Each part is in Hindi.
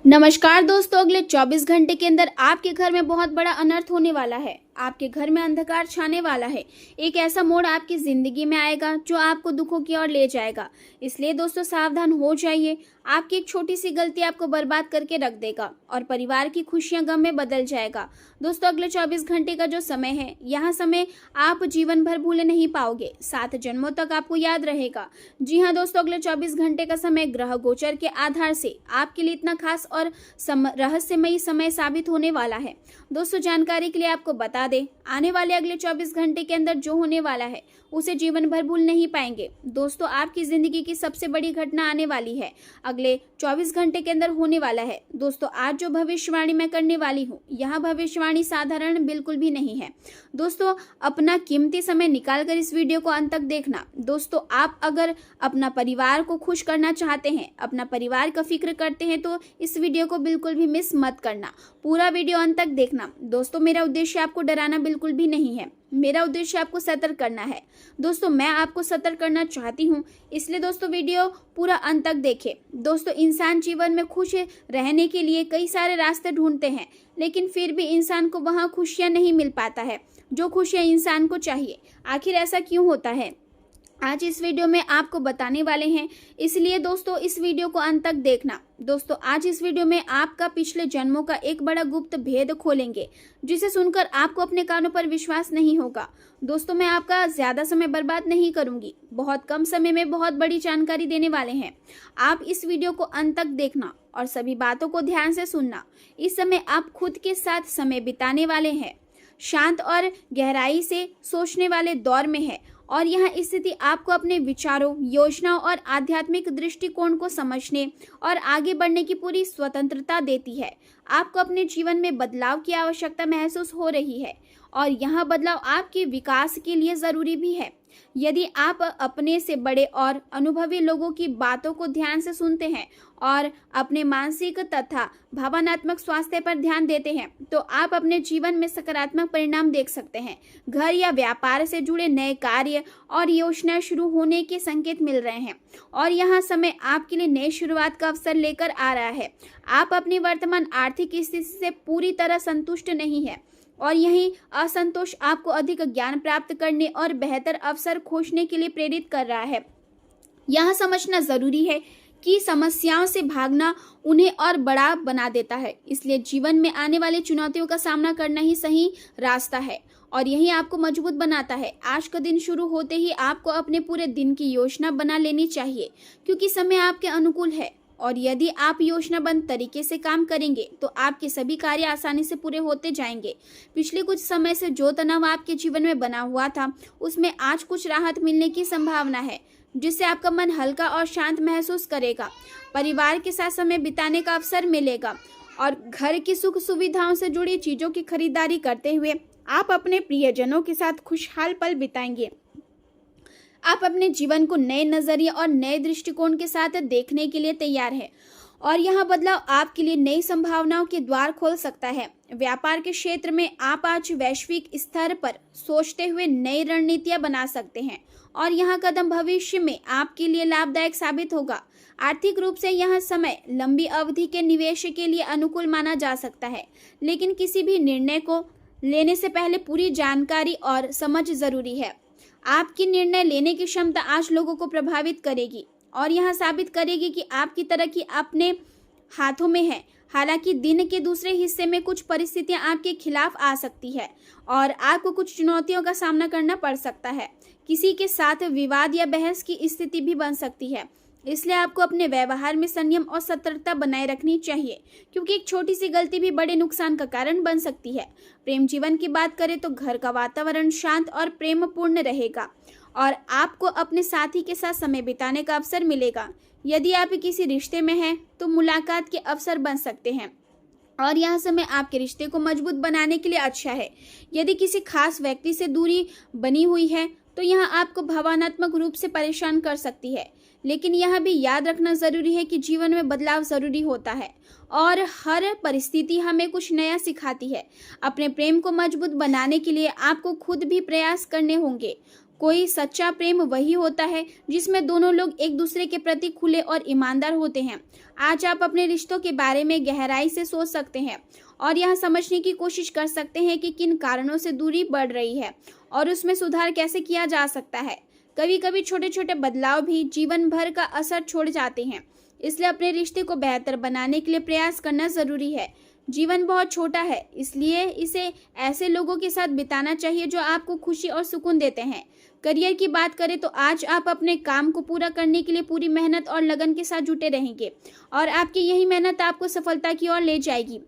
नमस्कार दोस्तों, अगले 24 घंटे के अंदर आपके घर में बहुत बड़ा अनर्थ होने वाला है। आपके घर में अंधकार छाने वाला है। एक ऐसा मोड़ आपकी जिंदगी में आएगा जो आपको दुखों की ओर ले जाएगा। इसलिए दोस्तों सावधान हो जाइए। आपकी एक छोटी सी गलती आपको बर्बाद करके रख देगा और परिवार की खुशियां गम में बदल जाएगा। दोस्तों अगले 24 घंटे का जो समय है, यह समय आप जीवन भर भूले नहीं पाओगे, 7 जन्मों तक आपको याद रहेगा। जी हाँ दोस्तों, अगले 24 घंटे का समय ग्रह गोचर के आधार से आपके लिए इतना खास और रहस्यमयी समय साबित होने वाला है। दोस्तों जानकारी के लिए आपको बता दें, आने वाले अगले 24 घंटे के अंदर जो होने वाला है उसे जीवन भर भूल नहीं पाएंगे। दोस्तों आपकी जिंदगी की सबसे बड़ी घटना आने वाली है, अगले 24 घंटे के अंदर होने वाला है। दोस्तों आज जो भविष्यवाणी मैं करने वाली हूँ, यह भविष्यवाणी साधारण बिल्कुल भी नहीं है। दोस्तों अपना कीमती समय निकाल कर इस वीडियो को अंत तक देखना। दोस्तों आप अगर अपना परिवार को खुश करना चाहते हैं, अपना परिवार का फिक्र करते हैं, तो इस वीडियो को बिल्कुल भी मिस मत करना। पूरा वीडियो अंत तक देखना। दोस्तों मेरा उद्देश्य आपको डराना बिल्कुल भी नहीं है, मेरा उद्देश्य आपको सतर्क करना है। दोस्तों मैं आपको सतर्क करना चाहती हूँ, इसलिए दोस्तों वीडियो पूरा अंत तक देखें। दोस्तों इंसान जीवन में खुश रहने के लिए कई सारे रास्ते ढूंढते हैं, लेकिन फिर भी इंसान को वहाँ खुशियाँ नहीं मिल पाता है जो खुशियाँ इंसान को चाहिए। आखिर ऐसा क्यों होता है, आज इस वीडियो में आपको बताने वाले हैं, इसलिए दोस्तों इस वीडियो को अंत तक देखना। दोस्तों आज इस वीडियो में आपका पिछले जन्मों का एक बड़ा गुप्त भेद खोलेंगे, जिसे सुनकर आपको अपने कानों पर विश्वास नहीं होगा। दोस्तों मैं आपका ज्यादा समय बर्बाद नहीं करूंगी, बहुत कम समय में बहुत बड़ी जानकारी देने वाले हैं। आप इस वीडियो को अंत तक देखना और सभी बातों को ध्यान से सुनना। इस समय आप खुद के साथ समय बिताने वाले हैं, शांत और गहराई से सोचने वाले दौर में है, और यह स्थिति आपको अपने विचारों, योजनाओं और आध्यात्मिक दृष्टिकोण को समझने और आगे बढ़ने की पूरी स्वतंत्रता देती है। आपको अपने जीवन में बदलाव की आवश्यकता महसूस हो रही है, और यह बदलाव आपके विकास के लिए जरूरी भी है। यदि आप अपने से बड़े और अनुभवी लोगों की बातों को ध्यान से सुनते हैं और अपने मानसिक तथा भावनात्मक स्वास्थ्य पर ध्यान देते हैं, तो आप अपने जीवन में सकारात्मक परिणाम देख सकते हैं। घर या व्यापार से जुड़े नए कार्य और योजनाएं शुरू होने के संकेत मिल रहे हैं, और यह समय आपके लिए नई शुरुआत का अवसर लेकर आ रहा है। आप अपनी वर्तमान आर्थिक स्थिति से पूरी तरह संतुष्ट नहीं है, और यही असंतोष आपको अधिक ज्ञान प्राप्त करने और बेहतर अवसर खोजने के लिए प्रेरित कर रहा है। यह समझना जरूरी है कि समस्याओं से भागना उन्हें और बड़ा बना देता है, इसलिए जीवन में आने वाली चुनौतियों का सामना करना ही सही रास्ता है, और यही आपको मजबूत बनाता है। आज का दिन शुरू होते ही आपको अपने पूरे दिन की योजना बना लेनी चाहिए, क्योंकि समय आपके अनुकूल है, और यदि आप योजनाबद्ध तरीके से काम करेंगे तो आपके सभी कार्य आसानी से पूरे होते जाएंगे। पिछले कुछ समय से जो तनाव आपके जीवन में बना हुआ था, उसमें आज कुछ राहत मिलने की संभावना है, जिससे आपका मन हल्का और शांत महसूस करेगा। परिवार के साथ समय बिताने का अवसर मिलेगा, और घर की सुख सुविधाओं से जुड़ी चीजों की खरीदारी करते हुए आप अपने प्रियजनों के साथ खुशहाल पल बिताएंगे। आप अपने जीवन को नए नजरिए और नए दृष्टिकोण के साथ देखने के लिए तैयार हैं, और यह बदलाव आपके लिए नई संभावनाओं के द्वार खोल सकता है। व्यापार के क्षेत्र में आप आज वैश्विक स्तर पर सोचते हुए नई रणनीतियां बना सकते हैं, और यह कदम भविष्य में आपके लिए लाभदायक साबित होगा। आर्थिक रूप से यह समय लंबी अवधि के निवेश के लिए अनुकूल माना जा सकता है, लेकिन किसी भी निर्णय को लेने से पहले पूरी जानकारी और समझ जरूरी है। आपकी निर्णय लेने की क्षमता आज लोगों को प्रभावित करेगी, और यह साबित करेगी कि आपकी तरक्की अपने हाथों में है। हालांकि दिन के दूसरे हिस्से में कुछ परिस्थितियां आपके खिलाफ आ सकती है, और आपको कुछ चुनौतियों का सामना करना पड़ सकता है। किसी के साथ विवाद या बहस की स्थिति भी बन सकती है, इसलिए आपको अपने व्यवहार में संयम और सतर्कता बनाए रखनी चाहिए, क्योंकि एक छोटी सी गलती भी बड़े नुकसान का कारण बन सकती है। प्रेम जीवन की बात करें तो घर का वातावरण शांत और प्रेमपूर्ण रहेगा, और आपको अपने साथी के साथ समय बिताने का अवसर मिलेगा। यदि आप किसी रिश्ते में हैं तो मुलाकात के अवसर बन सकते हैं, और यह समय आपके रिश्ते को मजबूत बनाने के लिए अच्छा है। यदि किसी खास व्यक्ति से दूरी बनी हुई है तो यह आपको भावनात्मक रूप से परेशान कर सकती है, लेकिन यह भी याद रखना जरूरी है कि जीवन में बदलाव जरूरी होता है, और हर परिस्थिति हमें कुछ नया सिखाती है। अपने प्रेम को मजबूत बनाने के लिए आपको खुद भी प्रयास करने होंगे। कोई सच्चा प्रेम वही होता है जिसमें दोनों लोग एक दूसरे के प्रति खुले और ईमानदार होते हैं। आज आप अपने रिश्तों के बारे में गहराई से सोच सकते हैं और यह समझने की कोशिश कर सकते हैं कि किन कारणों से दूरी बढ़ रही है और उसमें सुधार कैसे किया जा सकता है। कभी कभी छोटे छोटे बदलाव भी जीवन भर का असर छोड़ जाते हैं, इसलिए अपने रिश्ते को बेहतर बनाने के लिए प्रयास करना जरूरी है। जीवन बहुत छोटा है, इसलिए इसे ऐसे लोगों के साथ बिताना चाहिए जो आपको खुशी और सुकून देते हैं। करियर की बात करें तो आज आप अपने काम को पूरा करने के लिए पूरी मेहनत और लगन के साथ जुटे रहेंगे और आपकी यही मेहनत आपको सफलता की ओर ले जाएगी।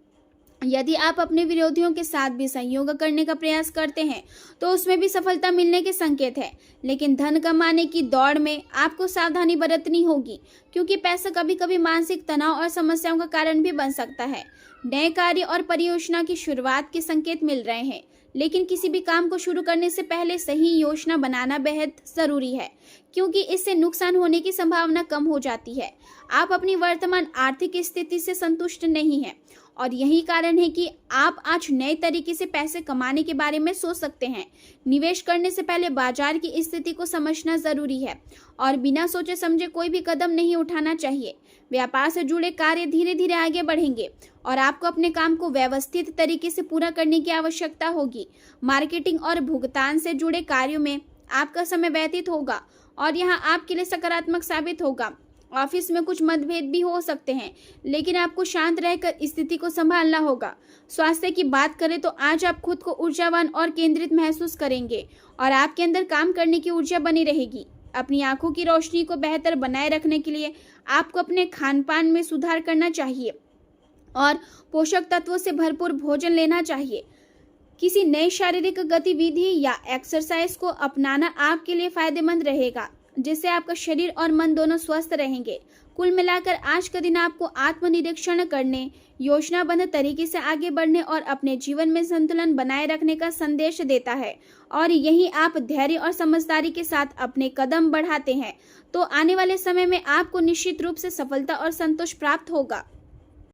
यदि आप अपने विरोधियों के साथ भी संयोग करने का प्रयास करते हैं तो उसमें भी सफलता मिलने के संकेत है, लेकिन धन कमाने की दौड़ में आपको सावधानी बरतनी होगी क्योंकि पैसा कभी कभी मानसिक तनाव और समस्याओं का कारण भी बन सकता है। नए कार्य और परियोजना की शुरुआत के संकेत मिल रहे हैं, लेकिन किसी भी काम को शुरू करने से पहले सही योजना बनाना बेहद जरूरी है क्योंकि इससे नुकसान होने की संभावना कम हो जाती है। आप अपनी वर्तमान आर्थिक स्थिति से संतुष्ट नहीं हैं और यही कारण है कि आप आज नए तरीके से पैसे कमाने के बारे में सोच सकते हैं। निवेश करने से पहले बाजार की स्थिति को समझना जरूरी है और बिना सोचे समझे कोई भी कदम नहीं उठाना चाहिए। व्यापार से जुड़े कार्य धीरे धीरे आगे बढ़ेंगे और आपको अपने काम को व्यवस्थित तरीके से पूरा करने की आवश्यकता होगी। मार्केटिंग और भुगतान से जुड़े कार्यों में आपका समय व्यतीत होगा और यह आपके लिए सकारात्मक साबित होगा। ऑफिस में कुछ मतभेद भी हो सकते हैं, लेकिन आपको शांत रहकर स्थिति को संभालना होगा। स्वास्थ्य की बात करें तो आज आप खुद को ऊर्जावान और केंद्रित महसूस करेंगे और आपके अंदर काम करने की ऊर्जा बनी रहेगी। अपनी आंखों की रोशनी को बेहतर बनाए रखने के लिए आपको अपने खान पान में सुधार करना चाहिए और पोषक तत्वों से भरपूर भोजन लेना चाहिए। किसी नई शारीरिक गतिविधि या एक्सरसाइज को अपनाना आपके लिए फायदेमंद रहेगा, जिससे आपका शरीर और मन दोनों स्वस्थ रहेंगे। कुल मिलाकर आज का दिन आपको आत्मनिरीक्षण करने, योजनाबद्ध तरीके से आगे बढ़ने और अपने जीवन में संतुलन बनाए रखने का संदेश देता है और यही आप धैर्य और समझदारी के साथ अपने कदम बढ़ाते हैं तो आने वाले समय में आपको निश्चित रूप से सफलता और संतोष प्राप्त होगा।